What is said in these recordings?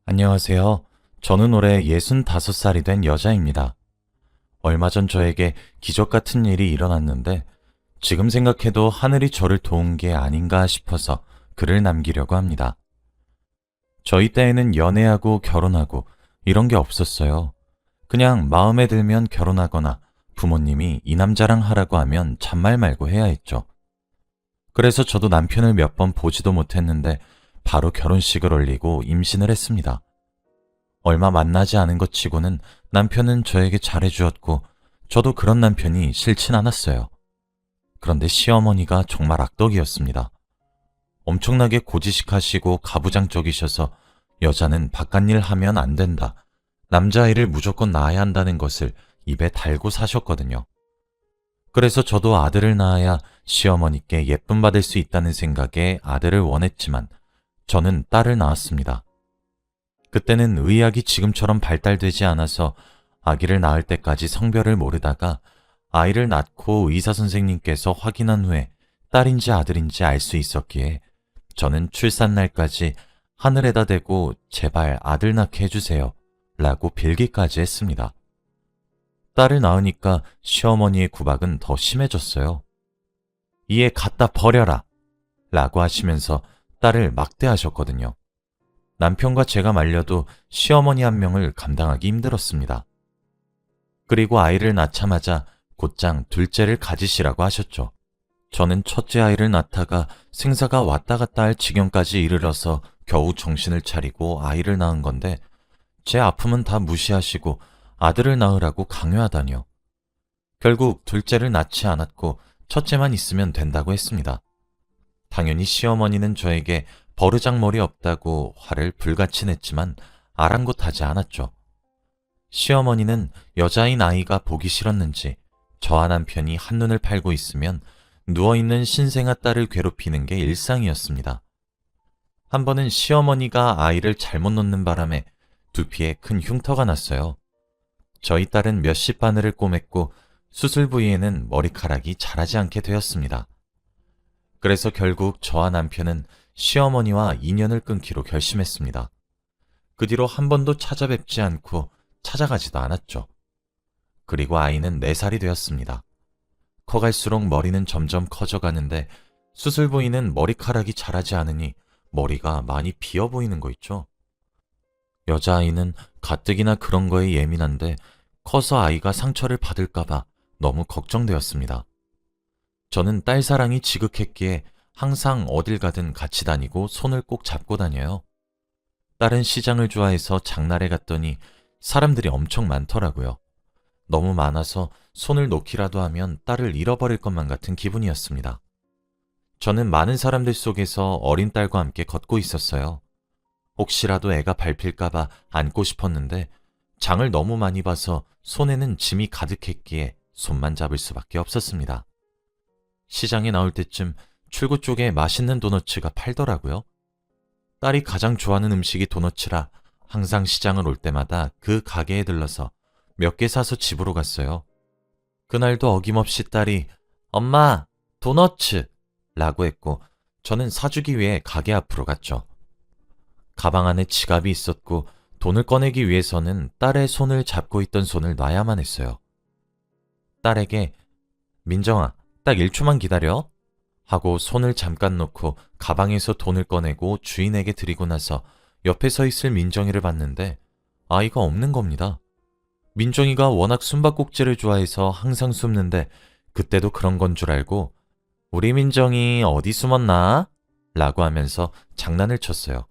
안녕하세요. 저는 올해 65살이 된 여자입니다. 얼마 전 저에게 기적 같은 일이 일어났는데 지금 생각해도 하늘이 저를 도운 게 아닌가 싶어서 글을 남기려고 합니다. 저희 때에는 연애하고 결혼하고 이런 게 없었어요. 그냥 마음에 들면 결혼하거나 부모님이 이 남자랑 하라고 하면 잔말 말고 해야 했죠. 그래서 저도 남편을 몇 번 보지도 못했는데 바로 결혼식을 올리고 임신을 했습니다. 얼마 만나지 않은 것 치고는 남편은 저에게 잘해주었고 저도 그런 남편이 싫진 않았어요. 그런데 시어머니가 정말 악덕이었습니다. 엄청나게 고지식하시고 가부장적이셔서 여자는 바깥일 하면 안 된다. 남자아이를 무조건 낳아야 한다는 것을 입에 달고 사셨거든요. 그래서 저도 아들을 낳아야 시어머니께 예쁨 받을 수 있다는 생각에 아들을 원했지만 저는 딸을 낳았습니다. 그때는 의학이 지금처럼 발달되지 않아서 아기를 낳을 때까지 성별을 모르다가 아이를 낳고 의사 선생님께서 확인한 후에 딸인지 아들인지 알 수 있었기에 저는 출산 날까지 하늘에다 대고 제발 아들 낳게 해주세요 라고 빌기까지 했습니다. 딸을 낳으니까 시어머니의 구박은 더 심해졌어요. 이에 갖다 버려라 라고 하시면서 딸을 막대하셨거든요. 남편과 제가 말려도 시어머니 한 명을 감당하기 힘들었습니다. 그리고 아이를 낳자마자 곧장 둘째를 가지시라고 하셨죠. 저는 첫째 아이를 낳다가 생사가 왔다 갔다 할 지경까지 이르러서 겨우 정신을 차리고 아이를 낳은 건데 제 아픔은 다 무시하시고 아들을 낳으라고 강요하다니요. 결국 둘째를 낳지 않았고 첫째만 있으면 된다고 했습니다. 당연히 시어머니는 저에게 버르장머리 없다고 화를 불같이 냈지만 아랑곳하지 않았죠. 시어머니는 여자인 아이가 보기 싫었는지 저와 남편이 한눈을 팔고 있으면 누워있는 신생아 딸을 괴롭히는 게 일상이었습니다. 한 번은 시어머니가 아이를 잘못 놓는 바람에 두피에 큰 흉터가 났어요. 저희 딸은 몇십 바늘을 꼬맸고 수술 부위에는 머리카락이 자라지 않게 되었습니다. 그래서 결국 저와 남편은 시어머니와 인연을 끊기로 결심했습니다. 그 뒤로 한 번도 찾아뵙지 않고 찾아가지도 않았죠. 그리고 아이는 4살이 되었습니다. 커갈수록 머리는 점점 커져가는데 수술 부위는 머리카락이 자라지 않으니 머리가 많이 비어 보이는 거 있죠. 여자아이는 가뜩이나 그런 거에 예민한데 커서 아이가 상처를 받을까봐 너무 걱정되었습니다. 저는 딸 사랑이 지극했기에 항상 어딜 가든 같이 다니고 손을 꼭 잡고 다녀요. 딸은 시장을 좋아해서 장날에 갔더니 사람들이 엄청 많더라고요. 너무 많아서 손을 놓기라도 하면 딸을 잃어버릴 것만 같은 기분이었습니다. 저는 많은 사람들 속에서 어린 딸과 함께 걷고 있었어요. 혹시라도 애가 밟힐까봐 안고 싶었는데 장을 너무 많이 봐서 손에는 짐이 가득했기에 손만 잡을 수밖에 없었습니다. 시장에 나올 때쯤 출구 쪽에 맛있는 도너츠가 팔더라고요. 딸이 가장 좋아하는 음식이 도너츠라 항상 시장을 올 때마다 그 가게에 들러서 몇 개 사서 집으로 갔어요. 그날도 어김없이 딸이 엄마, 도너츠! 라고 했고 저는 사주기 위해 가게 앞으로 갔죠. 가방 안에 지갑이 있었고 돈을 꺼내기 위해서는 딸의 손을 잡고 있던 손을 놔야만 했어요. 딸에게 민정아, 딱 1초만 기다려 하고 손을 잠깐 놓고 가방에서 돈을 꺼내고 주인에게 드리고 나서 옆에 서 있을 민정이를 봤는데 아이가 없는 겁니다. 민정이가 워낙 숨바꼭질을 좋아해서 항상 숨는데 그때도 그런 건 줄 알고 우리 민정이 어디 숨었나? 라고 하면서 장난을 쳤어요.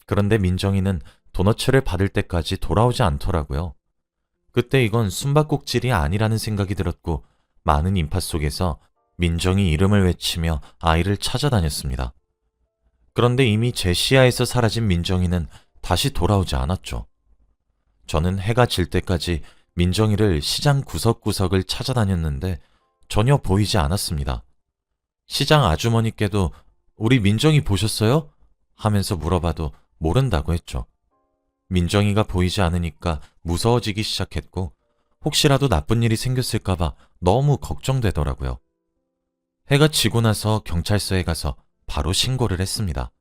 그런데 민정이는 도너츠를 받을 때까지 돌아오지 않더라고요. 그때 이건 숨바꼭질이 아니라는 생각이 들었고 많은 인파 속에서 민정이 이름을 외치며 아이를 찾아다녔습니다. 그런데 이미 제 시야에서 사라진 민정이는 다시 돌아오지 않았죠. 저는 해가 질 때까지 민정이를 시장 구석구석을 찾아다녔는데 전혀 보이지 않았습니다. 시장 아주머니께도 우리 민정이 보셨어요? 하면서 물어봐도 모른다고 했죠. 민정이가 보이지 않으니까 무서워지기 시작했고 혹시라도 나쁜 일이 생겼을까봐 너무 걱정되더라고요. 해가 지고 나서 경찰서에 가서 바로 신고를 했습니다.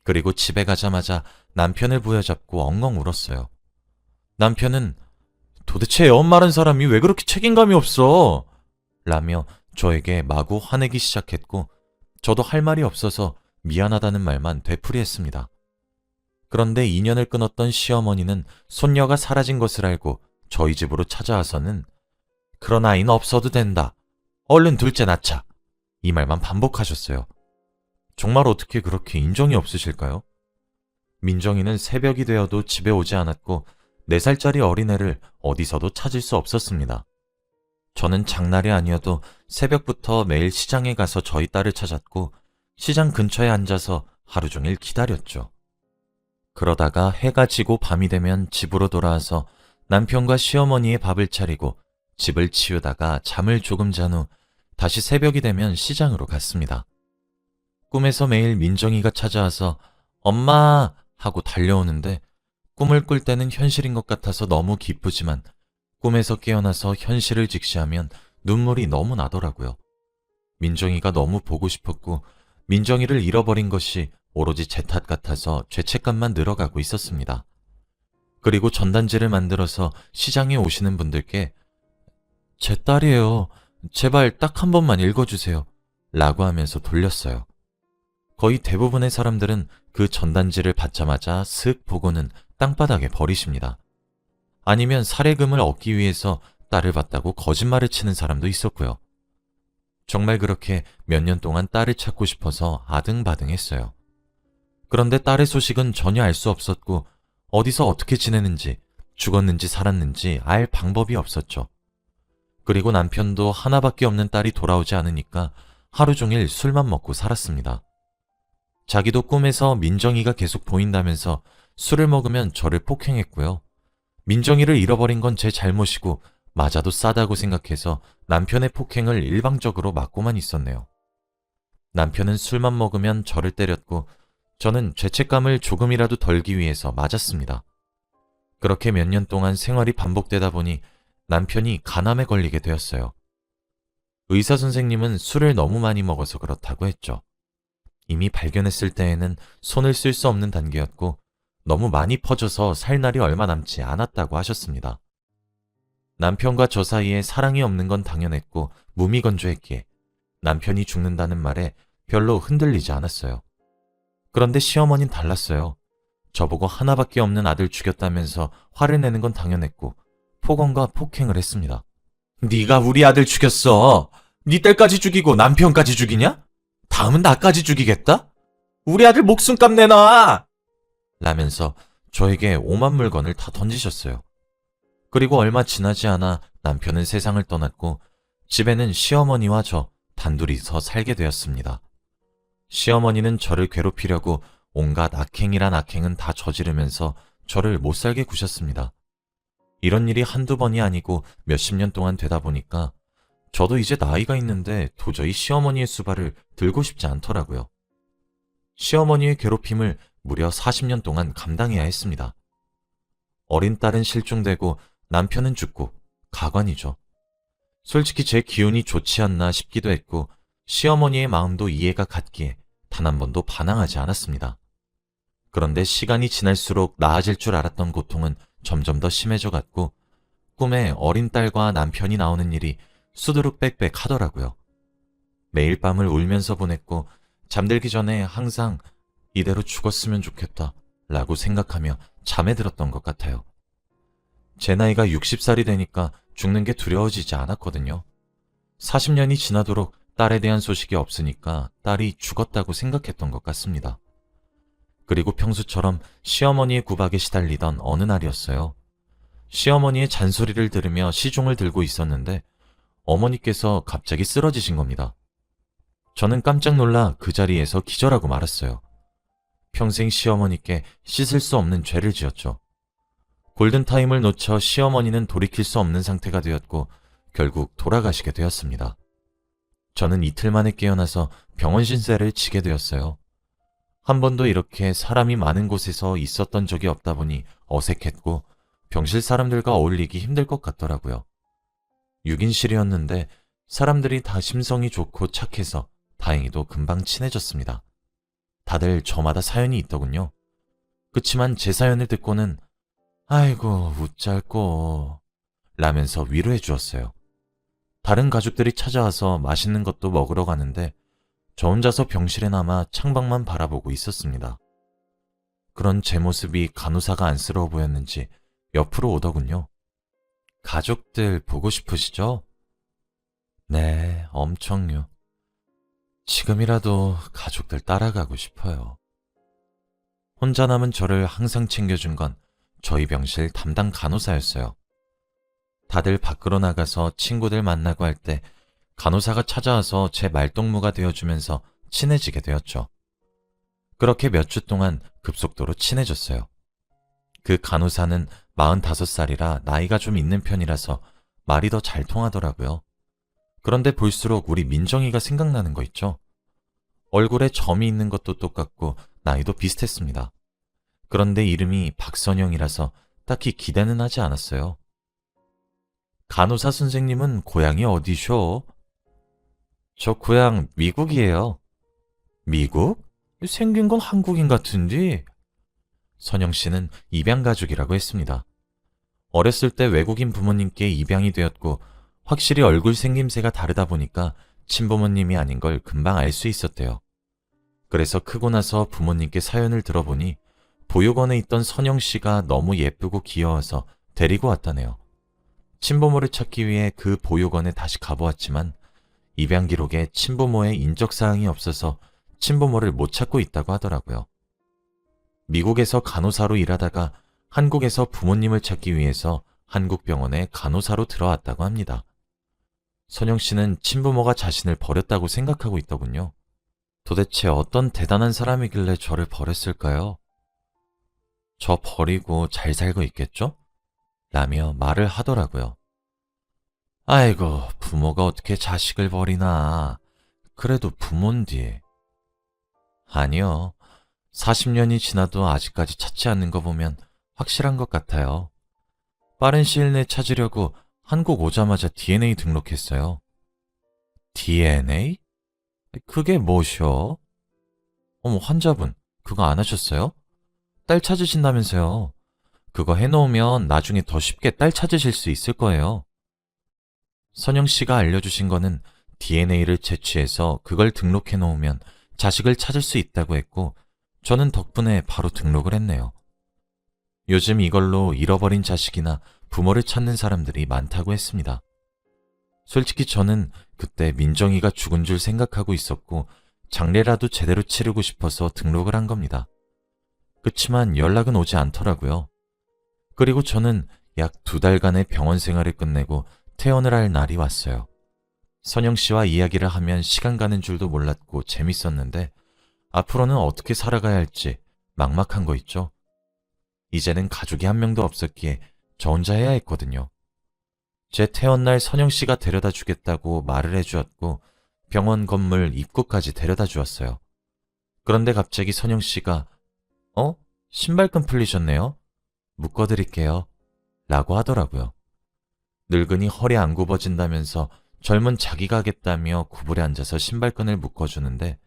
그리고 집에 가자마자 남편을 부여잡고 엉엉 울었어요. 남편은 도대체 애 엄마란 사람이 왜 그렇게 책임감이 없어? 라며 저에게 마구 화내기 시작했고 저도 할 말이 없어서 미안하다는 말만 되풀이했습니다. 그런데 인연을 끊었던 시어머니는 손녀가 사라진 것을 알고 저희 집으로 찾아와서는 그런 아이는 없어도 된다. 얼른 둘째 낳자. 이 말만 반복하셨어요. 정말 어떻게 그렇게 인정이 없으실까요? 민정이는 새벽이 되어도 집에 오지 않았고 4살짜리 어린애를 어디서도 찾을 수 없었습니다. 저는 장날이 아니어도 새벽부터 매일 시장에 가서 저희 딸을 찾았고 시장 근처에 앉아서 하루 종일 기다렸죠. 그러다가 해가 지고 밤이 되면 집으로 돌아와서 남편과 시어머니의 밥을 차리고 집을 치우다가 잠을 조금 잔 후 다시 새벽이 되면 시장으로 갔습니다. 꿈에서 매일 민정이가 찾아와서 엄마 하고 달려오는데 꿈을 꿀 때는 현실인 것 같아서 너무 기쁘지만 꿈에서 깨어나서 현실을 직시하면 눈물이 너무 나더라고요. 민정이가 너무 보고 싶었고 민정이를 잃어버린 것이 오로지 제 탓 같아서 죄책감만 늘어가고 있었습니다. 그리고 전단지를 만들어서 시장에 오시는 분들께 제 딸이에요. 제발 딱 한 번만 읽어주세요. 라고 하면서 돌렸어요. 거의 대부분의 사람들은 그 전단지를 받자마자 슥 보고는 땅바닥에 버리십니다. 아니면 사례금을 얻기 위해서 딸을 봤다고 거짓말을 치는 사람도 있었고요. 정말 그렇게 몇 년 동안 딸을 찾고 싶어서 아등바등했어요. 그런데 딸의 소식은 전혀 알 수 없었고 어디서 어떻게 지내는지 죽었는지 살았는지 알 방법이 없었죠. 그리고 남편도 하나밖에 없는 딸이 돌아오지 않으니까 하루 종일 술만 먹고 살았습니다. 자기도 꿈에서 민정이가 계속 보인다면서 술을 먹으면 저를 폭행했고요. 민정이를 잃어버린 건 제 잘못이고 맞아도 싸다고 생각해서 남편의 폭행을 일방적으로 막고만 있었네요. 남편은 술만 먹으면 저를 때렸고 저는 죄책감을 조금이라도 덜기 위해서 맞았습니다. 그렇게 몇 년 동안 생활이 반복되다 보니 남편이 간암에 걸리게 되었어요. 의사 선생님은 술을 너무 많이 먹어서 그렇다고 했죠. 이미 발견했을 때에는 손을 쓸 수 없는 단계였고 너무 많이 퍼져서 살 날이 얼마 남지 않았다고 하셨습니다. 남편과 저 사이에 사랑이 없는 건 당연했고 무미건조했기에 남편이 죽는다는 말에 별로 흔들리지 않았어요. 그런데 시어머니는 달랐어요. 저보고 하나밖에 없는 아들 죽였다면서 화를 내는 건 당연했고 폭언과 폭행을 했습니다. 네가 우리 아들 죽였어. 네 딸까지 죽이고 남편까지 죽이냐? 다음은 나까지 죽이겠다? 우리 아들 목숨값 내놔! 라면서 저에게 오만 물건을 다 던지셨어요. 그리고 얼마 지나지 않아 남편은 세상을 떠났고 집에는 시어머니와 저 단둘이서 살게 되었습니다. 시어머니는 저를 괴롭히려고 온갖 악행이란 악행은 다 저지르면서 저를 못살게 구셨습니다. 이런 일이 한두 번이 아니고 몇십 년 동안 되다 보니까 저도 이제 나이가 있는데 도저히 시어머니의 수발을 들고 싶지 않더라고요. 시어머니의 괴롭힘을 무려 40년 동안 감당해야 했습니다. 어린 딸은 실종되고 남편은 죽고 가관이죠. 솔직히 제 기운이 좋지 않나 싶기도 했고 시어머니의 마음도 이해가 갔기에 단 한 번도 반항하지 않았습니다. 그런데 시간이 지날수록 나아질 줄 알았던 고통은 점점 더 심해져 갔고 꿈에 어린 딸과 남편이 나오는 일이 수두룩빽빽 하더라고요. 매일 밤을 울면서 보냈고 잠들기 전에 항상 이대로 죽었으면 좋겠다 라고 생각하며 잠에 들었던 것 같아요. 제 나이가 60살이 되니까 죽는 게 두려워지지 않았거든요. 40년이 지나도록 딸에 대한 소식이 없으니까 딸이 죽었다고 생각했던 것 같습니다. 그리고 평소처럼 시어머니의 구박에 시달리던 어느 날이었어요. 시어머니의 잔소리를 들으며 시종을 들고 있었는데 어머니께서 갑자기 쓰러지신 겁니다. 저는 깜짝 놀라 그 자리에서 기절하고 말았어요. 평생 시어머니께 씻을 수 없는 죄를 지었죠. 골든타임을 놓쳐 시어머니는 돌이킬 수 없는 상태가 되었고 결국 돌아가시게 되었습니다. 저는 이틀 만에 깨어나서 병원 신세를 지게 되었어요. 한 번도 이렇게 사람이 많은 곳에서 있었던 적이 없다 보니 어색했고 병실 사람들과 어울리기 힘들 것 같더라고요. 6인실이었는데 사람들이 다 심성이 좋고 착해서 다행히도 금방 친해졌습니다. 다들 저마다 사연이 있더군요. 그치만 제 사연을 듣고는 아이고 웃잘꼬 라면서 위로해 주었어요. 다른 가족들이 찾아와서 맛있는 것도 먹으러 가는데 저 혼자서 병실에 남아 창밖만 바라보고 있었습니다. 그런 제 모습이 간호사가 안쓰러워 보였는지 옆으로 오더군요. 가족들 보고 싶으시죠? 네, 엄청요. 지금이라도 가족들 따라가고 싶어요. 혼자 남은 저를 항상 챙겨준 건 저희 병실 담당 간호사였어요. 다들 밖으로 나가서 친구들 만나고 할 때 간호사가 찾아와서 제 말동무가 되어주면서 친해지게 되었죠. 그렇게 몇 주 동안 급속도로 친해졌어요. 그 간호사는 45살이라 나이가 좀 있는 편이라서 말이 더 잘 통하더라고요. 그런데 볼수록 우리 민정이가 생각나는 거 있죠? 얼굴에 점이 있는 것도 똑같고 나이도 비슷했습니다. 그런데 이름이 박선영이라서 딱히 기대는 하지 않았어요. 간호사 선생님은 고향이 어디쇼? 저 고향 미국이에요. 미국? 생긴 건 한국인 같은데? 선영 씨는 입양 가족이라고 했습니다. 어렸을 때 외국인 부모님께 입양이 되었고 확실히 얼굴 생김새가 다르다 보니까 친부모님이 아닌 걸 금방 알 수 있었대요. 그래서 크고 나서 부모님께 사연을 들어보니 보육원에 있던 선영 씨가 너무 예쁘고 귀여워서 데리고 왔다네요. 친부모를 찾기 위해 그 보육원에 다시 가보았지만 입양 기록에 친부모의 인적사항이 없어서 친부모를 못 찾고 있다고 하더라고요. 미국에서 간호사로 일하다가 한국에서 부모님을 찾기 위해서 한국 병원에 간호사로 들어왔다고 합니다. 선영 씨는 친부모가 자신을 버렸다고 생각하고 있더군요. 도대체 어떤 대단한 사람이길래 저를 버렸을까요? 저 버리고 잘 살고 있겠죠? 라며 말을 하더라고요. 아이고, 부모가 어떻게 자식을 버리나. 그래도 부모인디. 아니요. 40년이 지나도 아직까지 찾지 않는 거 보면 확실한 것 같아요. 빠른 시일 내에 찾으려고 한국 오자마자 DNA 등록했어요. DNA? 그게 뭐셔? 어머, 환자분, 그거 안 하셨어요? 딸 찾으신다면서요. 그거 해놓으면 나중에 더 쉽게 딸 찾으실 수 있을 거예요. 선영 씨가 알려주신 거는 DNA를 채취해서 그걸 등록해 놓으면 자식을 찾을 수 있다고 했고, 저는 덕분에 바로 등록을 했네요. 요즘 이걸로 잃어버린 자식이나 부모를 찾는 사람들이 많다고 했습니다. 솔직히 저는 그때 민정이가 죽은 줄 생각하고 있었고 장례라도 제대로 치르고 싶어서 등록을 한 겁니다. 그치만 연락은 오지 않더라고요. 그리고 저는 약 2달간의 병원 생활을 끝내고 퇴원을 할 날이 왔어요. 선영 씨와 이야기를 하면 시간 가는 줄도 몰랐고 재밌었는데 앞으로는 어떻게 살아가야 할지 막막한 거 있죠. 이제는 가족이 한 명도 없었기에 저 혼자 해야 했거든요. 제 퇴원날 선영 씨가 데려다 주겠다고 말을 해주었고 병원 건물 입구까지 데려다 주었어요. 그런데 갑자기 선영 씨가 신발끈 풀리셨네요? 묶어드릴게요. 라고 하더라고요. 늙은이 허리 안 굽어진다면서 젊은 자기가 하겠다며 구불에 앉아서 신발끈을 묶어주는데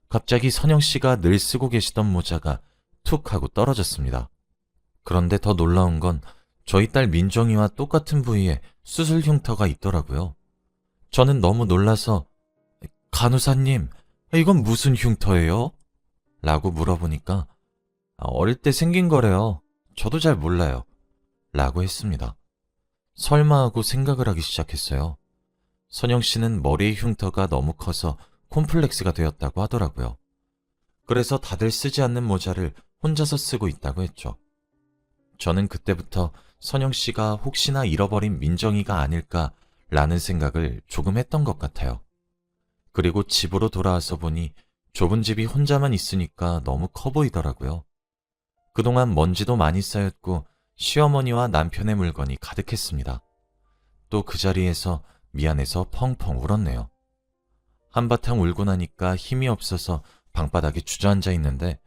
갑자기 선영 씨가 늘 쓰고 계시던 모자가 툭 하고 떨어졌습니다. 그런데 더 놀라운 건 저희 딸 민정이와 똑같은 부위에 수술 흉터가 있더라고요. 저는 너무 놀라서 간호사님, 이건 무슨 흉터예요? 라고 물어보니까 어릴 때 생긴 거래요. 저도 잘 몰라요. 라고 했습니다. 설마 하고 생각을 하기 시작했어요. 선영 씨는 머리의 흉터가 너무 커서 콤플렉스가 되었다고 하더라고요. 그래서 다들 쓰지 않는 모자를 혼자서 쓰고 있다고 했죠. 저는 그때부터 선영 씨가 혹시나 잃어버린 민정이가 아닐까라는 생각을 조금 했던 것 같아요. 그리고 집으로 돌아와서 보니 좁은 집이 혼자만 있으니까 너무 커 보이더라고요. 그동안 먼지도 많이 쌓였고 시어머니와 남편의 물건이 가득했습니다. 또 그 자리에서 미안해서 펑펑 울었네요. 한바탕 울고 나니까 힘이 없어서 방바닥에 주저앉아 있는데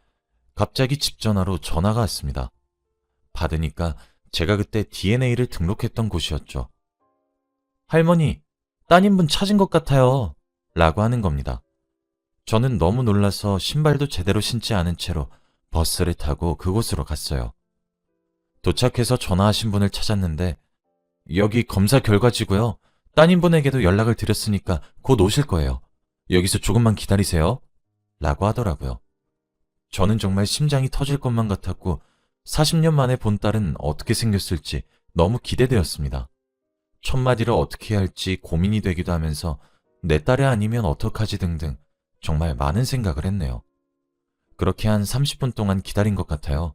갑자기 집 전화로 전화가 왔습니다. 받으니까 제가 그때 DNA를 등록했던 곳이었죠. 할머니, 따님분 찾은 것 같아요. 라고 하는 겁니다. 저는 너무 놀라서 신발도 제대로 신지 않은 채로 버스를 타고 그곳으로 갔어요. 도착해서 전화하신 분을 찾았는데 여기 검사 결과지고요. 따님분에게도 연락을 드렸으니까 곧 오실 거예요. 여기서 조금만 기다리세요. 라고 하더라고요. 저는 정말 심장이 터질 것만 같았고 40년 만에 본 딸은 어떻게 생겼을지 너무 기대되었습니다. 첫마디를 어떻게 해야 할지 고민이 되기도 하면서 내 딸이 아니면 어떡하지 등등 정말 많은 생각을 했네요. 그렇게 한 30분 동안 기다린 것 같아요.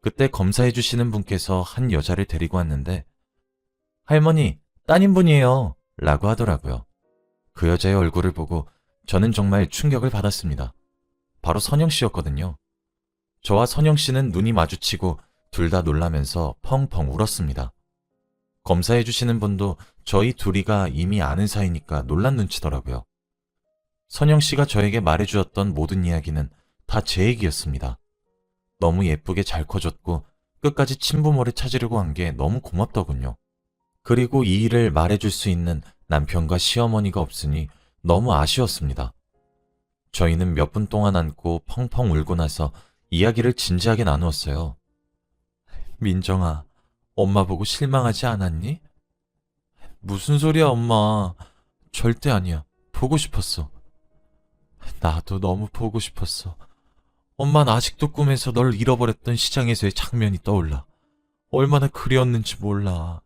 그때 검사해 주시는 분께서 한 여자를 데리고 왔는데 할머니, 따님분이에요. 라고 하더라고요. 그 여자의 얼굴을 보고 저는 정말 충격을 받았습니다. 바로 선영 씨였거든요. 저와 선영 씨는 눈이 마주치고 둘 다 놀라면서 펑펑 울었습니다. 검사해 주시는 분도 저희 둘이가 이미 아는 사이니까 놀란 눈치더라고요. 선영 씨가 저에게 말해주었던 모든 이야기는 다 제 얘기였습니다. 너무 예쁘게 잘 커졌고 끝까지 친부모를 찾으려고 한 게 너무 고맙더군요. 그리고 이 일을 말해줄 수 있는 남편과 시어머니가 없으니 너무 아쉬웠습니다. 저희는 몇 분 동안 안고 펑펑 울고 나서 이야기를 진지하게 나누었어요. 민정아, 엄마 보고 실망하지 않았니? 무슨 소리야, 엄마. 절대 아니야. 보고 싶었어. 나도 너무 보고 싶었어. 엄마는 아직도 꿈에서 널 잃어버렸던 시장에서의 장면이 떠올라. 얼마나 그리웠는지 몰라.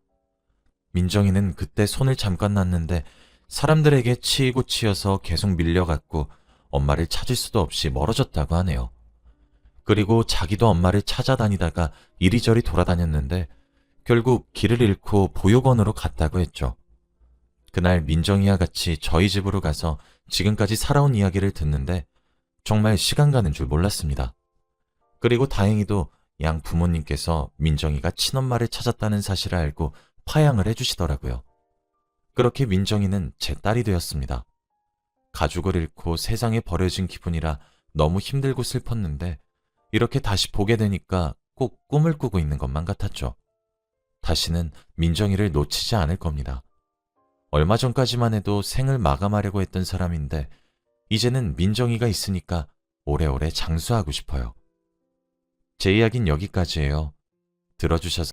민정이는 그때 손을 잠깐 놨는데 사람들에게 치이고 치여서 계속 밀려갔고 엄마를 찾을 수도 없이 멀어졌다고 하네요. 그리고 자기도 엄마를 찾아다니다가 이리저리 돌아다녔는데 결국 길을 잃고 보육원으로 갔다고 했죠. 그날 민정이와 같이 저희 집으로 가서 지금까지 살아온 이야기를 듣는데 정말 시간 가는 줄 몰랐습니다. 그리고 다행히도 양 부모님께서 민정이가 친엄마를 찾았다는 사실을 알고 파양을 해주시더라고요. 그렇게 민정이는 제 딸이 되었습니다. 가족을 잃고 세상에 버려진 기분이라 너무 힘들고 슬펐는데 이렇게 다시 보게 되니까 꼭 꿈을 꾸고 있는 것만 같았죠. 다시는 민정이를 놓치지 않을 겁니다. 얼마 전까지만 해도 생을 마감하려고 했던 사람인데 이제는 민정이가 있으니까 오래오래 장수하고 싶어요. 제 이야기는 여기까지예요. 들어주셔서